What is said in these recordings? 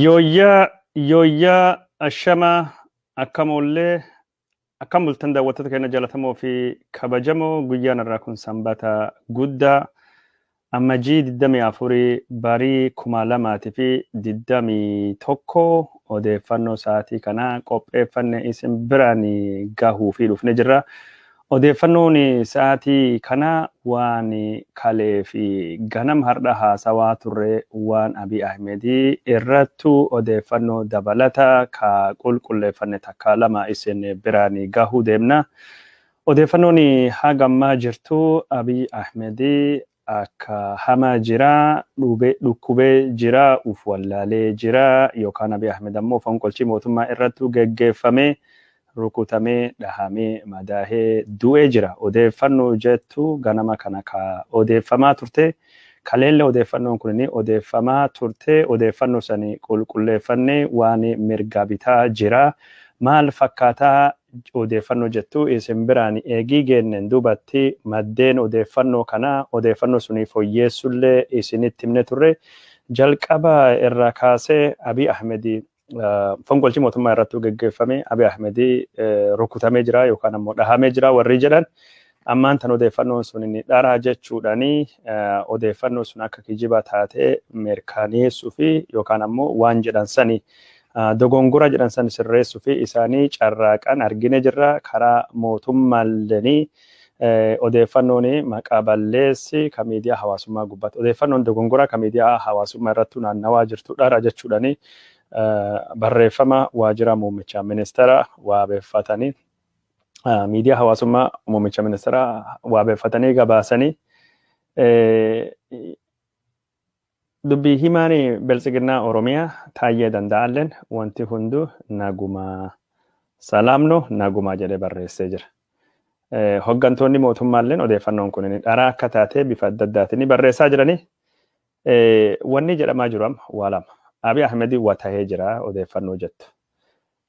Yooyyaa ashamaa akkam bultan daawwattoota keenya jaallatamoo fi kabajamoo guyyaan irraa kun sanbata guddaa ammajii 24 barii 2021 odeeffannoo sa'aatii kanaa qopheeffanne isin biraan gahuu fi dhufne jirra. Odeeffannoon sa'aatii kanaa waan kalee fi ganam har'a haasawaa turre waan Abiy Ahmedii irrattu odeeffannoo dabalata ka qulqulleeffanne takka lama isin biraan gahuu deemna. Odeeffannoon hagammaa jirtu Abiy Ahmedii akka hamaa jira, dhukkubee jira, uf wallaalee jira yookaan Abiy Ahmed ammoo fonqolchii mootummaa irrattu geggeeffame. Rukutamee dhahamee madaahee du'ee jira. Odeeffannoo jettu ganama kana ka odeeffamaa turte kaleelle odeeffannoon kun odeeffamaa turte odeeffannoo sanii qulqulleeffannee waan mirga bitaa jira. Maal fakkaataa odeeffannoo jettu isin biraan eegii geenneen duubatti maddeen odeeffannoo kana odeeffannoo sunii fooyyeessullee isinitti himne turre. Jalqaba irraa kaasee Abiy Ahmedii fonqolchii mootummaa irratti geggeeffame Abiy Ahmedii rukutamee jira yookaan ammoo dhahamee jira warri jedhan ammaan tan odeeffannoon sun inni dharaa jechuudhaani odeeffannoo sun akka kijiba taatee mirkaneessuu fi yookaan ammoo waan jedhan sani dogongora jedhan san sirreessuu fi isaanii carraaqan argine jirra karaa mootummaallee odeeffannoon maqaa balleessi ka miidiyaa hawaasummaa gubbaatti odeeffannoon dogongora ka miidiyaa hawaasummaa irratti naannawaa jirtu dharaa jechuudhaani barreeffama waajjira muummicha ministeera waabeeffatanii miidiyaa hawaasummaa muummicha ministeera waabeeffatanii gabaasanii dubbii himaanii Biltsiginnaa Oromiyaa Taayyee Danda'alleen wanti hundu naguma salaamno naguma jedhee barreessee jira. Hoggantoonni mootummaalleen odeeffannoon kun dharaa akka taatee bifa adda addaatiin barreessaa jiranii wanni jedhamaa jiru amma waa lama. Abiy Ahmedii watahee jira odeeffannoo jettu.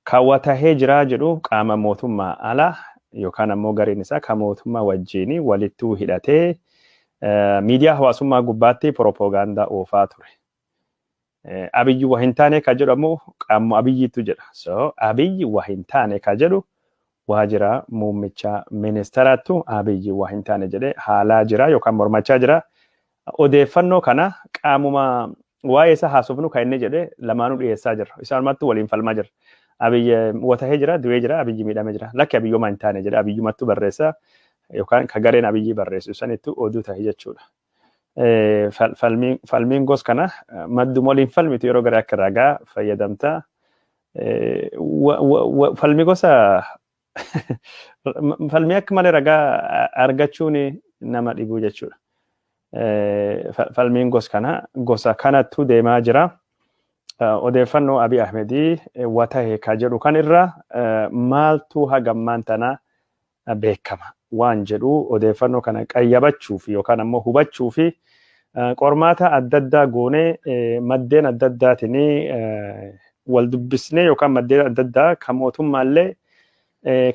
Ka watahee jira jedhu qaama mootummaa ala yookaan ammoo gariin isaa ka mootummaa wajjin walittuu hidhatee miidiyaa hawaasummaa gubbaatti propoogaandaa oofaa ture. Abiyyi waa hin taane ka jedhu ammoo qaama Abiyyiitu jedha. So Abiyyi waa hin taane ka jedhu waajjira muummicha ministeeraatu Abiyyi waa hin taane jedhee haalaa jira yookaan mormachaa jira. Odeeffannoo kana qaamuma waa'ee isa haasofnu kan inni jedhe lamaanuu dhiyeessaa jirra. Isaanumatti waliin falmaa jirra. Abiyyi watahee jira, du'ee jira, Abiyyi miidhamee jira. Lakki Abiyyoomaa hin taane jedha. Abiyyumattu barreessa yookaan ka gareen Abiyyi barreessu sanittu oduu ta'e jechuudha. Falmiin gos kana madduma waliin falmitu yeroo gara akka ragaa fayyadamta. Falmi gosa falmii akka malee ragaa argachuun nama dhibuu jechuudha. Falmiin gosa kanattu deemaa jira. Odeeffannoo Abiy Ahmedii watahee ka jedhu kan irra maaltu hagammaan tana beekama waan jedhu odeeffannoo kana qayyabachuuf yookaan ammoo hubachuuf qormaata adda addaa goonee maddeen adda addaatiin wal dubbisnee yookaan maddeen adda addaa kan mootummaallee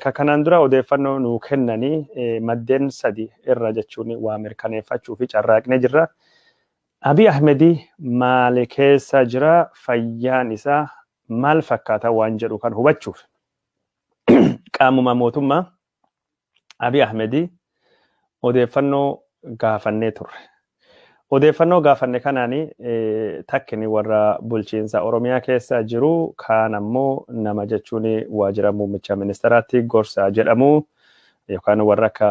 ka kanaan dura odeeffannoo nuu kennanii maddeen sadi irra jechuun waa mirkaneeffachuu fi carraaqnee jirra. Abiy Ahmedii maal keessa jira fayyaan isaa maal fakkaata waan jedhu kan hubachuuf qaamuma mootummaa Abiy Ahmedii odeeffannoo gaafannee turre. Odeeffannoo gaafanne kanaanii takkini warra bulchiinsa Oromiyaa keessa jiru kaan ammoo nama jechuun waajjira muummicha ministeeraatti gorsa jedhamu yookaan warra akka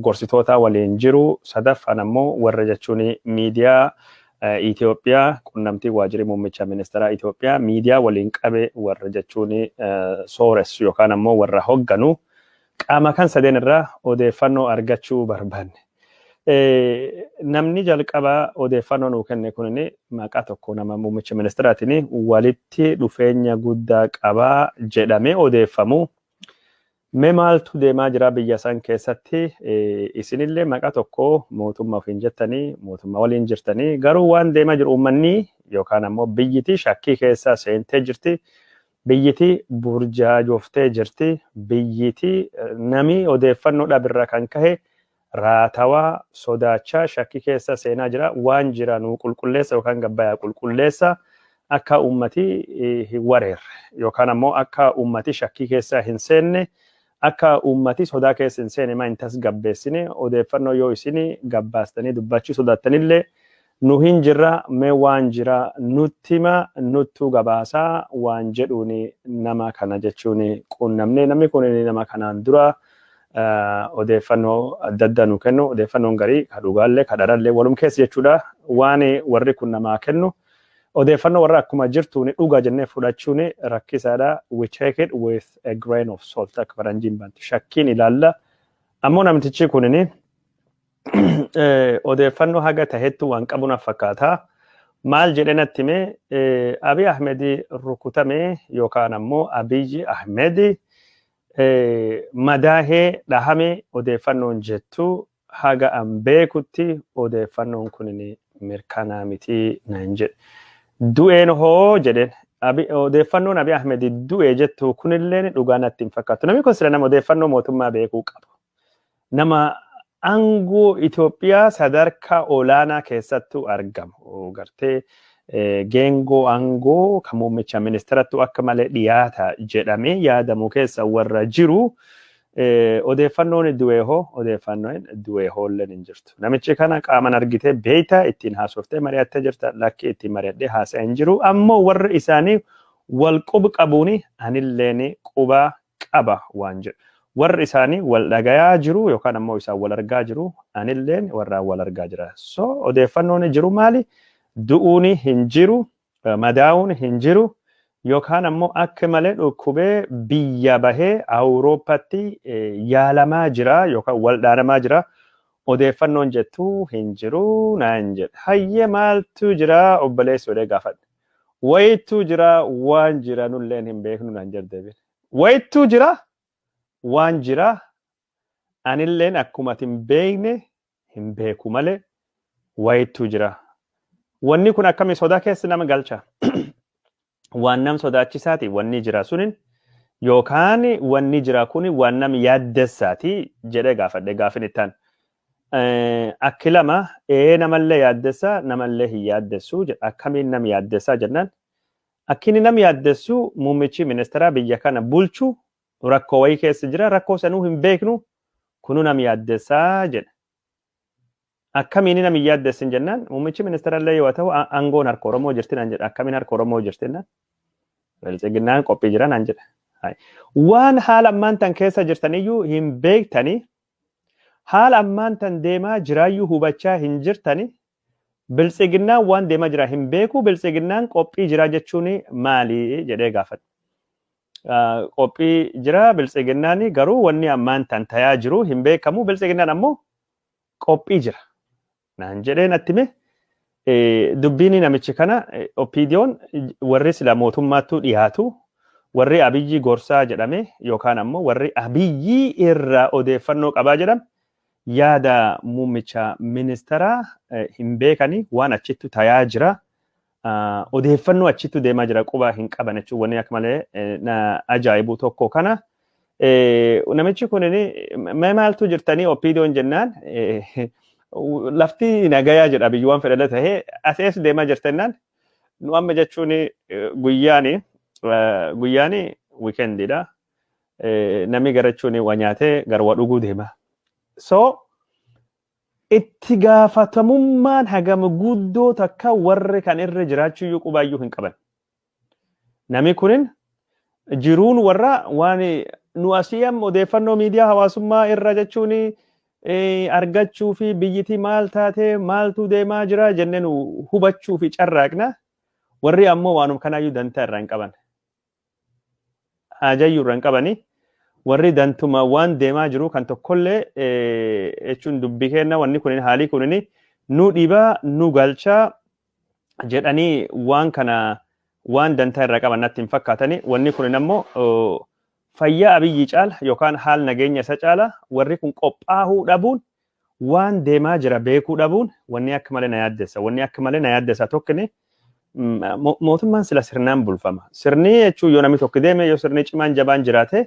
gorsitoota waliin jiru sadaffaan ammoo warra jechuun miidiyaa Itoophiyaa qunnamtii waajjira muummicha ministeeraa Itoophiyaa miidiyaa waliin qabe warra jechuun sooressu yookaan ammoo warra hogganu qaama kan sadeen irraa odeeffannoo argachuu barbaanne. Namni jalqaba odeeffannoo nuu kenne kun maqaa tokko nama muummicha ministeeraatiin walitti dhufeenya guddaa qabaa jedhamee odeeffamu. Mee maaltu deemaa jira biyya san keessatti isinillee maqaa tokko mootummaa ofiin jettanii mootummaa waliin jirtanii garuu waan deemaa jiru uummanni yookaan ammoo biyyittii shakkii keessa seentee jirti. Biyyittii burjaajoftee jirti. Biyyittii nami odeeffannoo dhabirra kan kahe raatawaa sodaachaa shakkii keessa seenaa jira waan jiranuu qulqulleessa yookaan gabbayaa qulqulleessa akka ummati hin wareerre yookaan ammoo akka ummati shakkii keessa hin seenne akka ummati sodaa keessa hin seenne maa hin tasgabbeessine odeeffannoo yoo isini gabbaastanii dubbachuu sodaattanillee nu hin jirra mee waan jira nutti hima nuttu gabaasaa waan jedhuuni nama kana jechuun quunnamne namni kun nama kanaan dura odeeffannoo adda addaa nu kennu odeeffannoon garii ka dhugaallee ka dharallee walum keessa jechuudha waan warri kun namaa kennu odeeffannoo warra akkuma jirtuun dhugaa jennee fudhachuun rakkisaadha we take it with a grain of salt akka faranjiin bantu shakkiin ilaalla ammoo namtichi kunini odeeffannoo haga tahettu waan qabuun fakkaata maal jedhe natti mee Abiy Ahmed rukutame yookaan ammoo Abiy Ahmed madaahee dhahame odeeffannoon jettu haga an beekutti odeeffannoon kunini mirkanaa miti naan jedhe du'een hoo jedhen odeeffannoon Abiy Ahmed du'e jettu kunillee dhugaa natti hin fakkaatu namni kun sila nama odeeffannoo mootummaa beekuu qabu nama aangoo Itoophiyaa sadarkaa olaanaa keessattuu argamu gartee geengoo aangoo kan muummicha ministeerattu akka malee dhiyaata jedhamee yaadamu keessa warra jiru odeeffannoon du'e hoolleen hin jirtu namichi kana qaaman argitee beeyta ittiin haasoftee mari'attee jirta lakki ittiin mari'adhee haasa'ee hin jiru ammoo warri isaanii wal quba qabuuni anilleen quba qaba waan jedhu warri isaanii wal dhagayaa jiru yookaan ammoo isaan wal argaa jiru anilleen warraan wal argaa jira so odeeffannoon jiru maali du'uuni hin jiru madaa'uun hin jiru yookaan ammoo akka malee dhukkubee biyya bahee Awurooppaatti yaalamaa jira yookaan waldhaanamaa jira odeeffannoon jettu hin jiru naan jedhe hayyee maaltu jira obboleessi odee gaafadhe wayitu jira waan jira nulleen hin beeknu naan jedhe wayitu jira waan jira anilleen akkuma hin beekne hin beeku malee wayitu jira wanni kun akkami sodaa keessa nama galcha waan nam sodaachisaati wanni jira sunin yookaan wanni jira kun waan nam yaaddessaati jedhee gaafadhe gaafin ittaan akki lama namallee yaaddessa namallee hin yaaddessu jedha akkamiin nam yaaddessaa jennaan akkini nam yaaddessu muummichi ministeeraa biyya kana bulchu rakkoo wayii keessa jira rakkoo sanuu hin beeknu kunu nam yaaddessaa jedha akkamiin nam yaaddessin jennaan muummichi ministeerallee yoo ta'u aangoon harka Oromoo jirti naan jedha akkamiin harka Oromoo jirti naan bilchiginnaan qophii jira naan jedha waan haala ammaan tan keessa jirtaniyyuu hin beektanii haala ammaan tan deemaa jiraayyuu hubachaa hin jirtanii bilchiginnaan waan deemaa jira hin beeku bilchiginnaan qophii jira jechuun maali jedhee gaafate qophii jira bilchiginnaan garuu wanni ammaan tan tayaa jiru hin beekamu bilchiginnaan ammoo qophii jira naan jedhee natti mee dubbiin namichi kana opiidiyoon warri sila mootummaattuu dhiyaatu warri Abiyyi gorsaa jedhame yookaan ammoo warri Abiyyi irraa odeeffannoo qabaa jedhame yaada muummicha ministeeraa hin beekanii waan achittu tayaa jira odeeffannoo achittu deemaa jira quba hin qaban jechuun wanni akka malee na ajaa'ibu tokko kana namichi kun maaltu jirtanii opiidiyoon jennaan lafti nagayaa jedha biyyi waan fedhale tahee asees deemaa jirtennaan nu amma jechuun guyyaani wiikendiidha namni garachuun waa nyaatee gara waa dhuguu deema so itti gaafatamummaan hagam guddoo takka warri kan irra jiraachuyyuu qubaayyuu hin qaban namni kunin jiruun warra waan nu asiyam odeeffannoo miidiyaa hawaasummaa irra jechuun argachuu fi biyyitii maal taate maaltu deemaa jira jenneen hubachuu fi carraaqna warri ammoo waanum kanaayyuu dantaa irraa hin qaban hajayyuu irraa hin qabanii warri dantuma waan deemaa jiru kan tokkollee jechuun dubbii kenna wanni kunin haalii kunin nu dhibaa nu galchaa jedhanii waan kana waan dantaa irraa qaban natti hin fakkaatanii wanni kunin ammoo fayyaa Abiyyi caala yookaan haal nageenya isa caala warri kun qophaa'uu dhabuun waan deemaa jira beekuu dhabuun wanni akka malee na yaaddessa tokkine mootummaan sila sirnaan bulfama sirni jechuun yoo namni tokko deeme yoo sirni cimaan jabaan jiraate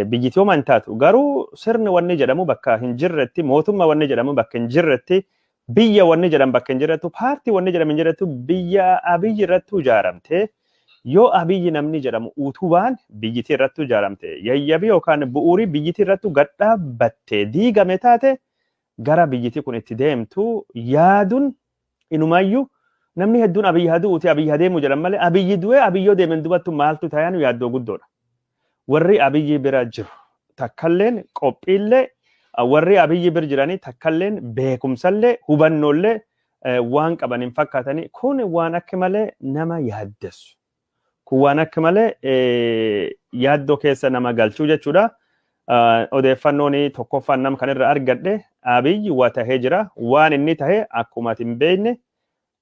biyyittii homaa hin taatu garuu sirni wanni jedhamu bakka hin jirretti mootummaa wanni jedhamu bakka hin jirretti biyya wanni jedhan bakka hin jiratu paartii wanni jedhamu hin jiratu biyya abiyyi irratti ijaaramte yoo abiyyi namni jedhamu utubaan biyyittii irratti ijaaramte yayyabii yookaan bu'uurii biyyittii irratti gadhaabatte diigame taate gara biyyittii kun itti deemtu yaaduun inumayyuu namni hedduun abiyyi haduu uti abiyyi hadeemu jedhan malee abiyyi du'ee abiyyoo deemen dubattu maaltu taayaan yaaddoo guddoodha. Warri abiyyi bira jiru takkalleen qophiillee warri abiyyi bira jiranii takkalleen beekumsallee hubannollee waan qaban hin fakkaatanii kun waan akka malee nama yaaddessu. Kun waan akka malee yaaddoo keessa nama galchuu jechuudha. Odeeffannoon tokkoffaan nama kanarra argadhe abiyyi waa tahee jira waan inni tahee akkuma hin beekne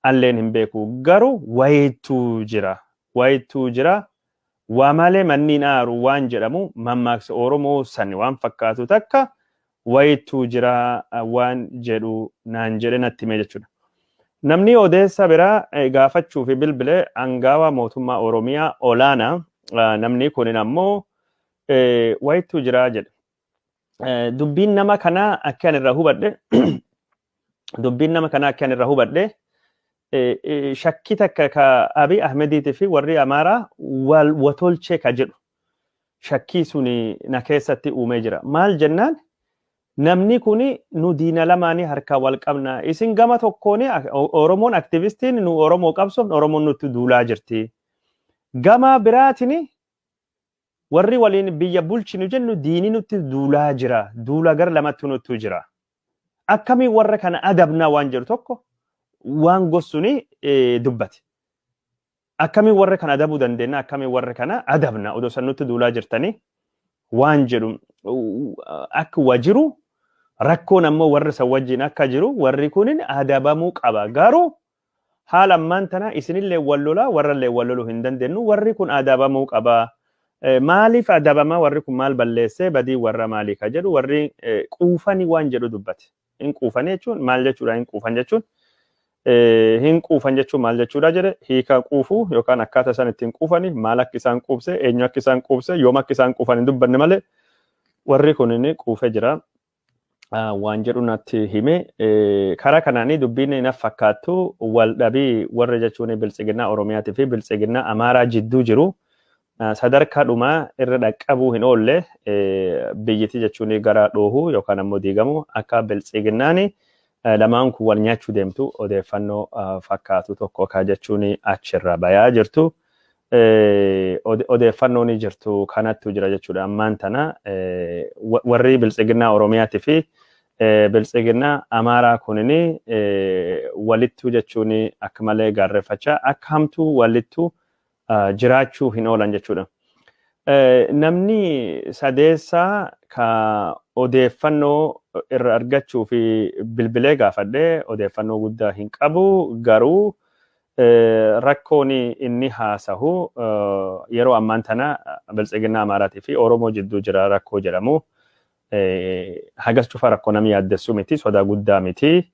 alleen hin beeku garuu wayituu jira waa malee manniin aaru waan jedhamu mammaaksa Oromoo sani waan fakkaatu takka wayituu jira waan jedhu naan jedhe natti hime jechuudha. Namni odeessa biraa gaafachuu fi bilbilee angaawa mootummaa Oromiyaa olaanaa namni kunin ammoo wayituu jira jedhe. Dubbiin nama kanaa akka ani irraa hubadhe shakkii takka ka Abiy Ahmediitii fi warri Amaaraa wal watolchee ka jedhu shakkii suni na keessatti uumee jira. Maal jennaan namni kuni nu diina lamaanii harkaa wal qabna. Isin gama tokkoon Oromoon aktivistiin nu Oromoo qabsoofne Oromoon nutti duulaa jirti. Gama biraatiin warri waliin biyya bulchinu jennu diini nutti duulaa jira. Duula gara lamatti nutti jira. Akkamii warra kana adabnaa waan jedhu tokko waan gossuni dubbate. Akkamii warra kana adabuu dandeenya akkamii warra kana adabna odoo san nutti duulaa jirtanii waan jedhu akka wajiru rakkoon ammoo warra san wajjin akka jiru warri kunin adabamuu qaba. Garuu haala ammaan tana isinillee wal lolaa warrallee wal loluu hin dandeenyu warri kun adabamuu qaba. Maaliif adabama warri kun maal balleessee badii warra maalii ka jedhu warri quufanii waan jedhu dubbate. Hin quufanii jechuun maal jechuudha hin quufan jechuun hin quufan jechuun maal jechuudha jedhe hiika quufuu yookaan akkaataa isaan ittiin quufanii maal akka isaan quubse eenyu akka isaan quubse yoom akka isaan quufan hin dubbanne malee warri kun inni quufee jira waan jedhu natti hime. Karaa kanaanii dubbiin na fakkaattu wal dhabii warra jechuun biltsiginnaa Oromiyaatii fi biltsiginnaa Amaaraa jidduu jiru. Sadarkaa dhumaa irra dhaqqabuu hin oolle biyyittii jechuun gara dhoohuu yookaan ammoo diigamu akka biltsiginnaani lamaan kun wal nyaachuu deemtu odeeffannoo fakkaatu tokko ka jechuun achirra bayaa jirtu. Odeeffannoon jirtu kanattu jira jechuudha ammaan tana warri biltsiginnaa Oromiyaatii fi biltsiginnaa Amaaraa kunini walittu jechuun akka malee gaarreeffachaa akka hamtuu walittu jiraachuu hin oolan jechuudha. Namni sadeessaa ka odeeffannoo irra argachuu fi bilbilee gaafadhee odeeffannoo guddaa hin qabu garuu rakkoon inni haasahu yeroo ammaan tana biltsiginnaa Amaaraatii fi Oromoo jidduu jira rakkoo jedhamu hagas cufa rakkoo namni yaaddessu miti sodaa guddaa miti.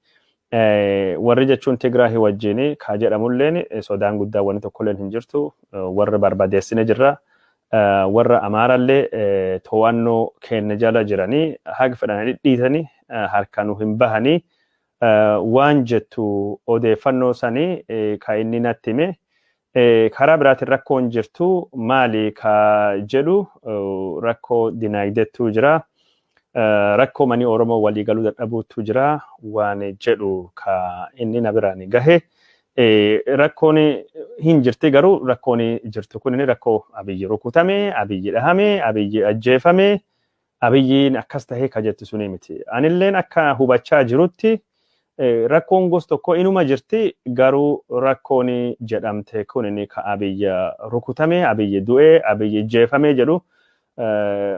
Warri jechuun Tigraahii wajjin ka jedhamulleen sodaan guddaa wanni tokkolleen hin jirtu warra barbadeessine jirra warra Amaaraallee to'annoo keenya jala jiranii haga fedhan dhiitanii harkaan hin bahanii waan jettu odeeffannoo sanii ka inni natti hime karaa biraatiin rakkoon jirtu maali ka jedhu rakkoo dinaagdeettu jira. Rakkoo manii Oromoo walii galuu dadhabuutu jira waan jedhu ka inni na biraan gahe rakkoon hin jirti garuu rakkoon jirtu kun rakkoo Abiyyi rukutame Abiyyi dhahame Abiyyi ajjeefame Abiyyiin akkas tahee ka jettu suni miti. Anilleen akka hubachaa jirutti rakkoon gos tokko inuma jirti garuu rakkoon jedhamte kun ka Abiyyi rukutame Abiyyi du'e Abiyyi ajjeefame jedhu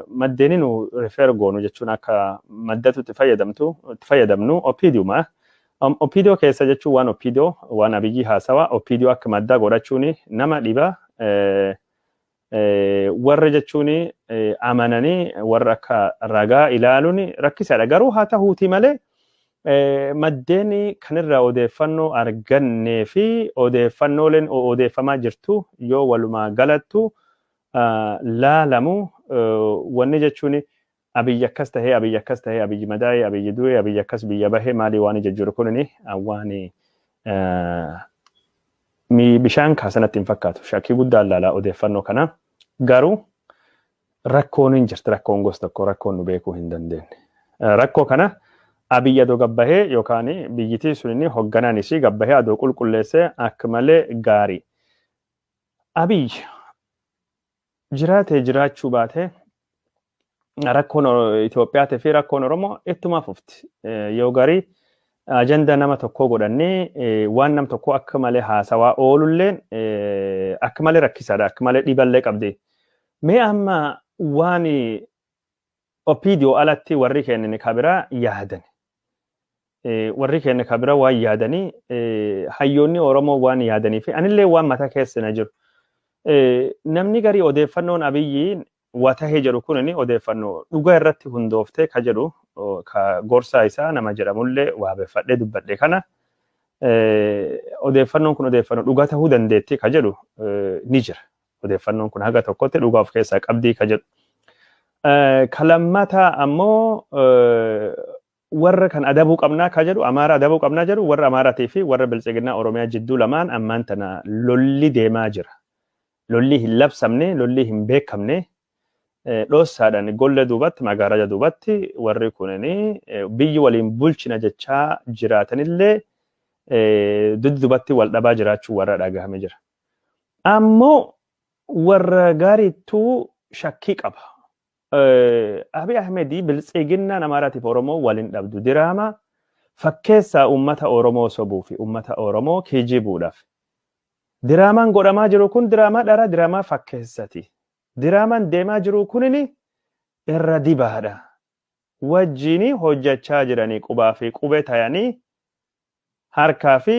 maddeeni nu refer goonu jechuun akka maddatu itti fayyadamnu Opidiyuma. Opidiyoo keessa jechuun waan Opidiyoo waan Abiyyi haasawa Opidiyoo akka maddaa godhachuun nama dhiba. Warra jechuun amananii warra akka ragaa ilaaluun rakkisaadha garuu haa ta'uuti malee maddeen kanirraa odeeffannoo argannee fi odeeffannooleen odeeffamaa jirtu yoo walumaa galattu laalamu wanni jechuun abiyyi akkas tahee abiyyi akkas tahee abiyyi madaa'ee abiyyi du'ee abiyyi akkas biyya bahee maalii waan jejjuru kunini waan bishaan kaasanatti hin fakkaatu shakkii guddaa laalaa odeeffannoo kana garuu rakkoon hin jirti rakkoon gosa tokko rakkoon nu beekuu hin dandeenye rakkoo kana abiyyi adoo gabbahee yookaan biyyitii sunini hoogganaan isii gabbahee adoo qulqulleessee akka malee gaarii abiyyi jiraatee jiraachuu baatee rakkoon Itoophiyaatii fi rakkoon Oromoo ittuma fufti yoo garii ajenda nama tokkoo godhannee waan nam tokkoo akka malee haasawaa oolulleen akka malee rakkisaadha akka malee dhiiballee qabdi mee amma waan opiidiyoo alatti warri keenya kabiraa yaadan warri keenya kabiraa waan yaadanii hayyoonni Oromoo waan yaadanii fi anillee waan mataa keessa na jiru namni garii odeeffannoon abiyyiin watahee jedhu kunini odeeffannoo dhugaa irratti hundooftee ka jedhu ka gorsaa isaa nama jedhamullee waa beeffadhee dubbadhe kana odeeffannoon kun odeeffannoo dhugaa tahuu dandeetti ka jedhu ni jira odeeffannoon kun haga tokkotti dhugaa of keessaa qabdii ka jedhu kalammata ammoo warra kan adabuu qabnaa ka jedhu amaara adabuu qabnaa jedhu warra amaaraatii fi warra biltsiginnaa Oromiyaa jidduu lamaan ammaan tana lolli deemaa jira lolli hin labsamne lolli hin beekamne dhoossaadhaan golle duubatti magaaraja duubatti warri kunini biyyi waliin bulchina jechaa jiraatanillee dudduubatti wal dhabaa jiraachuu warra dhagahame jira. Ammoo warra gaariittuu shakkii qaba. Abiy Ahmedii biltsiginnaan Amaaraatiif Oromoo waliin dhabdu diraama fakkeessaa uummata Oromoo sobuu fi uummata Oromoo kijibuudhaaf. Diraamaan godhamaa jiru kun diraamaa dhara diraamaa fakkeessati. Diraamaan deemaa jiru kunini irra dibaadha. Wajjini hojjechaa jiranii qubaa fi qubee tayanii harkaa fi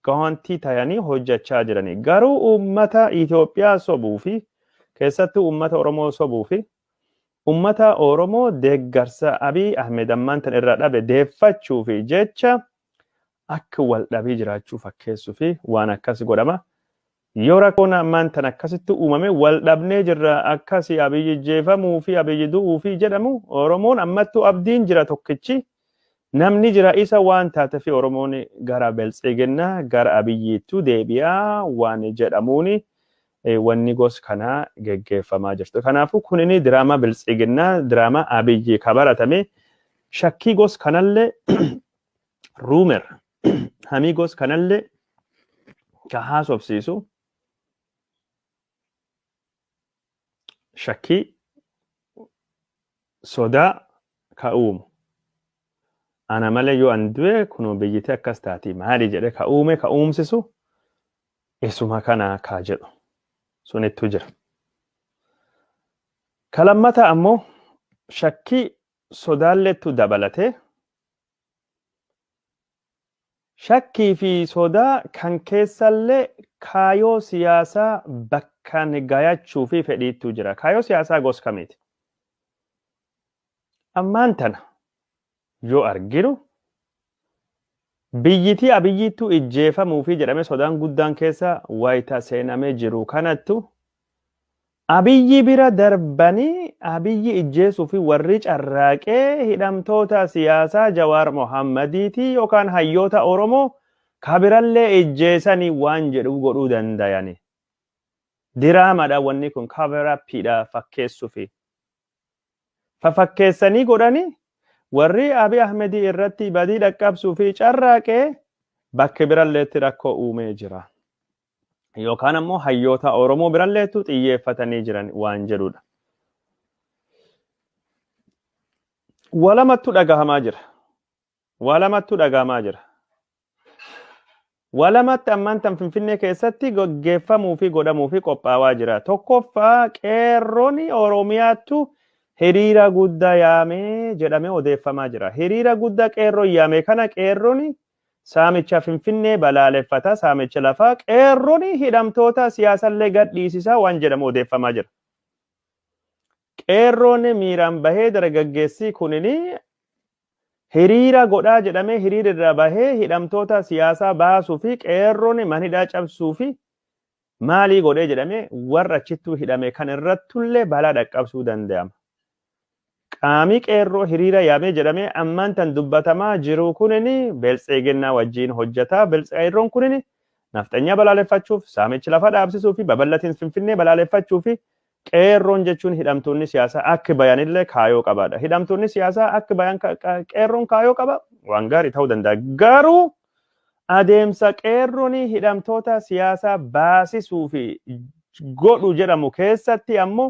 gahantii tayanii hojjechaa jiranii. Garuu uummata Itoophiyaa sobuu fi keessattuu uummata Oromoo sobuu fi uummata Oromoo deeggarsa Abiy Ahmed ammaan tan irra dhabe deeffachuu fi jecha akka wal dhabii jiraachuu fakkeessuu fi waan akkas godhama. Yoo rakkoon ammaan tan akkasitti uumame wal dhabnee jirra akkasii Abiyyi jeefamuu fi Abiyyi du'uu fi jedhamu Oromoon ammattuu abdiin jira tokkichi namni jira isa waan taate fi Oromoon gara biltsiginnaa gara Abiyyiitu deebi'aa waan jedhamuuni wanni gos kana geggeeffamaa jirtu. Kanaafuu kunini diraamaa biltsiginnaa diraamaa Abiyyi kabaratame shakkii gos kanallee ruumer hamii gos kanallee ka haasofsiisu shakkii sodaa ka uumu ana malee yoo an du'e kunoo biyyiti akkas taati maali jedhe ka uume ka uumsisu isuma kana ka jedhu sunittu jira. Kalammata ammoo shakkii sodaallettu dabalate shakkii fi sodaa kan keessallee kaayoo siyaasaa bakkaan gayachuu fi fedhiittu jira. Kaayoo siyaasaa gos kamiiti? Ammaan tana yoo arginu biyyitii Abiyyiitu ijjeefamuu fi jedhame sodaan guddaan keessa wayita seenamee jiru kanattu Abiyyi bira darbanii Abiyyi ijjeesuu fi warri carraaqee hidhamtoota siyaasaa Jawaar Mohammadiitii yookaan hayyoota Oromoo kabirallee ijjeesanii waan jedhu godhuu dandayani. Diraamadha wanni kun cover-upidha fakkeessuu fi fakkeessanii godhanii warri Abiy Ahmed irratti badii dhaqqabsuu fi carraaqee bakka biralleetti rakkoo uumee jira. Yookaan ammoo hayyoota Oromoo biralleettu xiyyeeffatanii jiran waan jedhudha. Walamattu dhagahamaa jira. Walamattu dhagahamaa jira. Walamatti ammaan tan Finfinnee keessatti gaggeeffamuu fi godhamuu fi qophaawaa jira. Tokkoffaa qeerroon Oromiyaattu hiriira guddaa yaamee jedhamee odeeffamaa jira. Hiriira guddaa qeerroon yaame kana qeerroon saamicha Finfinnee balaaleffata saamicha lafaa qeerroon hidhamtoota siyaasallee gadhiisisaa waan jedhamu odeeffamaa jira. Qeerroon miiraan bahee dargaggeessi kunini hiriira godhaa jedhamee hiriira irraa bahee hidhamtoota siyaasaa baasuu fi qeerroon manhidhaa cabsuu fi maalii godhee jedhamee warra achittuu hidhame kan irrattullee balaa dhaqqabsuu danda'ama. qaamii qeerroo hiriira yaamee jedhamee ammaan tan dubbatamaa jiru kunini Biltsiginnaa wajjin hojjetaa. Qeerroon kunini nafxanyaa balaaleffachuuf, saamichi lafa dhaabsisuu fi babal'atiin Finfinnee balaaleffachuu fi qeerroon jechuun hidhamtoonni siyaasaa akka bayanillee kaayoo qabaadha. Hidhamtoonni siyaasaa akka bayan qeerroon kaayoo qaba waan gaarii ta'uu danda'a. Garuu adeemsa qeerroon hidhamtoota siyaasaa baasisuu fi godhu jedhamu keessatti ammoo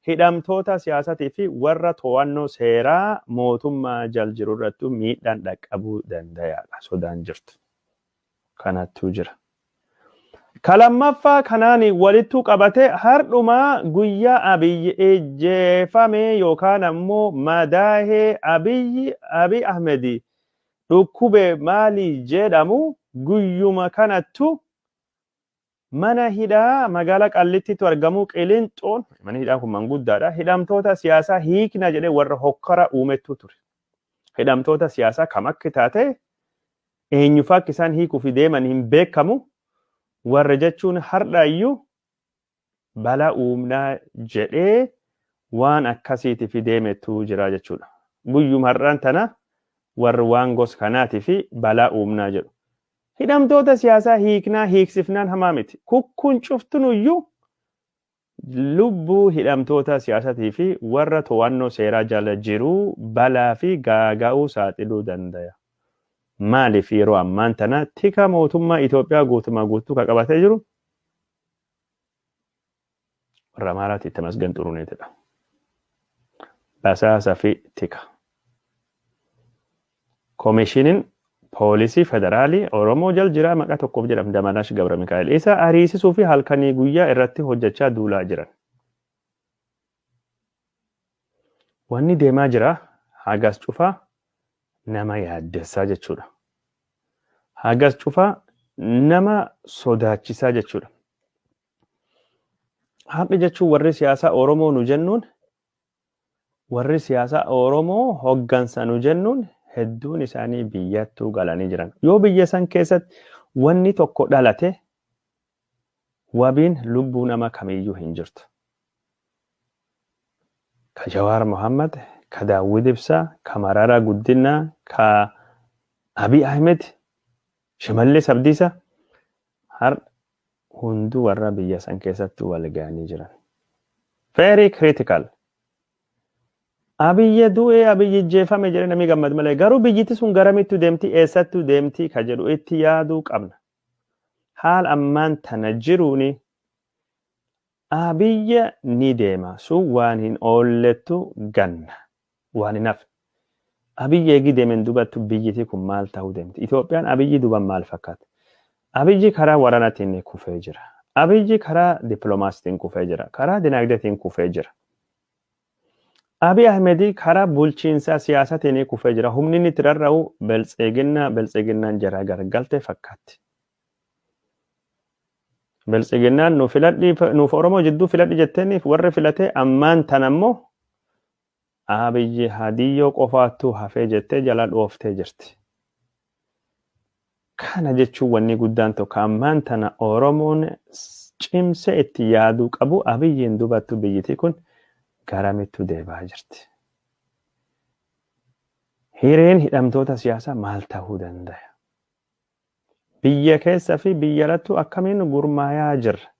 hidhamtoota siyaasatii fi warra to'annoo seeraa mootummaa jal jiru irratti miidhaan dhaqqabuu danda'aadha. Sodaan jirtu. Kanattuu jira. Kalammaffaa kanaan walittuu qabate hardhumaa guyyaa Abiyyi ejjeefame yookaan ammoo madaahee Abiy Ahmedi dhukkube maali jedhamu guyyuma kanattu mana hidhaa magaalaa Qallittiitti argamu Qilinxoon mana hidhaa kun manguddaadha. Hidhamtoota siyaasaa hiikna jedhee warra hokkara uumettu ture. Hidhamtoota siyaasaa kam akka taate eenyufa akka isaan hiikuu fi deeman hin beekamu. Warra jechuun hardhaayyuu balaa uumnaa jedhee waan akkasiitiif deemettu jira jechuudha. Guyyuma har'aan tana warri waan gosa kanaatii fi balaa uumnaa jedhu. Hidhamtoota siyaasaa hiiknaa hiiksifnaan hamaa miti. Kukkuun cuftunuyyuu lubbuu hidhamtoota siyaasatii fi warra to'annoo seeraa jala jiru balaa fi gaaga'uu saaxiluu danda'a. Maaliif yeroo ammaan tana tika mootummaa Itoophiyaa guutumaa guutuu ka qabatee jiru warra Amaaraatti Tamasgen Xuruneetidha. Basaasaa fi tika. Koomishiniin poolisii federaalii Oromoo jal jiraa maqaa tokkoof jedhamu Damanash Gabra Mikaa'el isa ariisisuu fi halkanii guyyaa irratti hojjechaa duulaa jiran. Wanni deemaa jira hagas cufaa nama yaaddessaa jechuudha. Hagas cufaa nama sodaachisaa jechuudha. Haqi jechuun warri siyaasaa Oromoo nu jennuun warri siyaasaa Oromoo hoggansa nu jennuun hedduun isaanii biyyattuu galanii jiran. Yoo biyya san keessatti wanni tokko dhalate wabiin lubbuu nama kamiyyuu hin jirtu. Ka Jawaar Mohammad, ka Daawwid Ibsaa, ka Mararaa Guddinaa, ka Abiy Ahmed, Shimallis Abdiisaa har hunduu warra biyya san keessatti wal ga'anii jiran. Very critical. Abiyyi du'ee Abiyyi jeefame jedhee namni gammadu malee garuu biyyiti sun garamitti deemti eessatti deemti ka jedhu itti yaaduu qabna. Haal ammaan tana jiruuni Abiyyi ni deema sun waan hin oollettu ganna waan hin hafe. Abiyyi eegi deemen dubattu biyyiti kun maal ta'uu deemti. Itoophiyaan Abiyyi duban maal fakkaata? Abiyyi karaa waraanaatiin kufee jira. Abiyyi karaa dippiloomaasiitiin kufee jira. Karaa dinagdeetiin kufee jira. Abiy Ahmed karaa bulchiinsaa siyaasatiin kufee jira. Humni inni itti rarra'u Biltsiginnaan jara gargalte fakkaatti. Biltsiginnaan nuuf Oromoo jidduu filadhi jetteeniif warri filatee ammaan tan ammoo Abiyyi hadiyyoo qofaattuu hafee jettee jala dhooftee jirti. Kana jechuun wanni guddaan tokko ammaan tana Oromoon cimsee itti yaaduu qabu Abiyyiin dubattu biyyiti kun garamittu deebaa jirti. Hireen hidhamtoota siyaasaa maal ta'uu danda'a? Biyya keessa fi biyya alattuu akkamiin gurmaayaa jirra?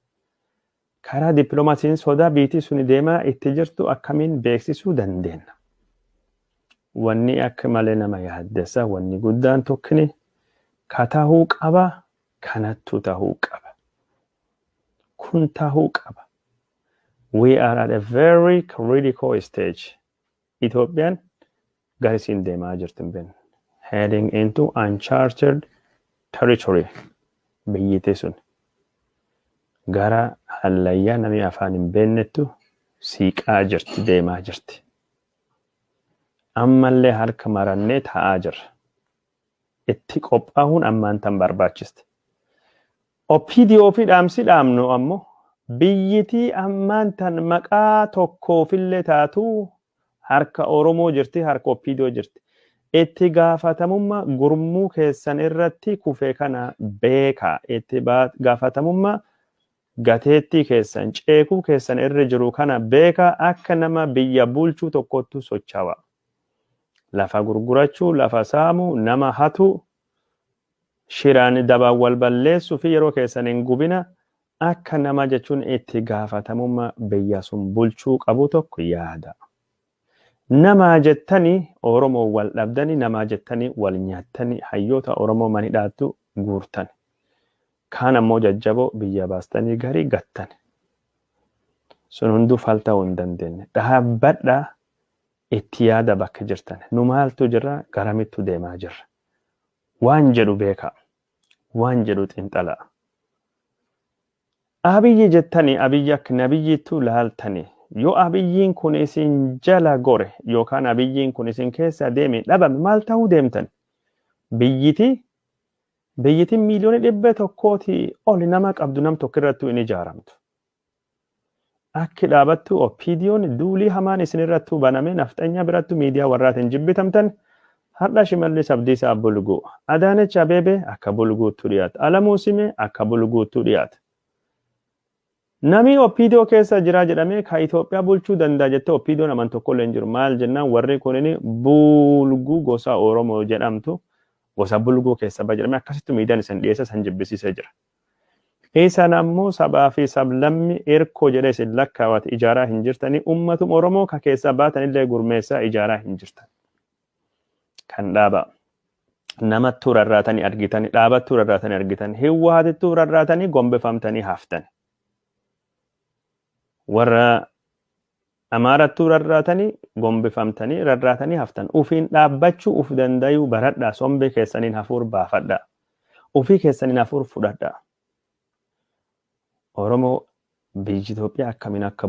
Karaa dippiloomaasiin sodaa biitii sun deemaa itti jirtu akkamiin beeksisuu dandeenya? Wanni akka malee nama yaaddessa wanni guddaan tokkini ka tahuu qaba kanattu tahuu qaba. Kun tahuu qaba. We are at a very critical stage. Ethiopian garisiin deemaa jirtin ben. Heading into uncharted territory. Biyyiti sun. Gara hallayyaa namni afaan hin beennettu siiqaa jirti deemaa jirti. Ammallee harka marannee taa'aa jirra. Itti qophaa'uun ammaan tan barbaachiste. OPDO fi dhaamsi dhaamnu ammoo biyyitii ammaan tan maqaa tokkoofillee taatu harka Oromoo jirti, harka OPDO jirti. Itti gaafatamummaa gurmuu keessan irratti kufee kana beekaa. Itti gaafatamummaa gateettii keessan ceekuu keessan irra jiru kana beekaa akka nama biyya bulchuu tokkottu socho'aa. Lafa gurgurachuu, lafa saamuu, nama hatu, shiraan dabaan wal balleessuu fi yeroo keessan hin gubina akka nama jechuun itti gaafatamummaa biyya sun bulchuu qabu tokko yaada. Namaa jettanii Oromoo wal dhabdanii, namaa jettanii wal nyaattanii hayyoota Oromoo manidhaattu guurtan. Kaan ammoo jajjaboo biyya baastanii garii gattan. Sun hunduu fal ta'uu hin dandeenye. Dhaabbadhaa itti yaada bakka jirtan. Nu maaltu jirra? Garamittu deemaa jirra. Waan jedhu beekaa. Waan jedhu xiinxalaa. Abiyyi jettanii abiyyi akka nabiyyiitu laaltanii. Yoo abiyyiin kun isin jala gore yookaan abiyyiin kun isin keessa deeme dhabame maal ta'uu deemtan? Biyyitiin miiliyoona 100 oli nama qabdu nam tokko irrattuu in ijaaramtu. Akki dhaabattu OPDO'n duulii hamaan isin irrattuu baname nafxanya birattu miidiyaa warraatiin jibbitamtan har'a Shimallis Abdiisaa bulguu. Adaanech Abeebee akka bulguuttu dhiyaata. Alamuu Simee akka bulguuttu dhiyaata. Nami OPDO keessa jira jedhamee ka Itoophiyaa bulchuu danda'a jettee OPDO'n aman tokko illee hin jiru. Maal jennaan warri kunini bulguu gosa Oromoo jedhamtu gosa bulguu keessa jedhamee akkasitti miidiyaan isin dhiyeessa san jibbisiisee jira. Isaan ammoo sabaa fi sablammi erkoo jedhee isin lakkaawate ijaaraa hin jirtanii ummatum Oromoo ka keessa baatanillee gurmeessaa ijaaraa hin jirtan. Kan dhaabaa. Namattuu rarraatanii argitanii, dhaabattuu rarraatanii argitanii, hiwwaatittuu rarraatanii gombifamtanii haftani. Warra Amaarattuu rarraatanii gombifamtanii rarraatanii haftan. Ufiin dhaabbachuu uf dandayuu baradhaa sombe keessaniin hafuur baafadhaa. Ufii keessaniin hafuur fudhadhaa. Oromoo biyyi Itoophiyaa akkamiin akka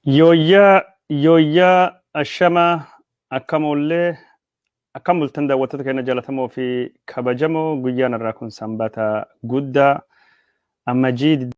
Yooyyaa ashama akkamollee akkam bultan daawwattoota keenya jaallatamoo fi kabajamoo guyyaan irraa kun sanbata guddaa ammajii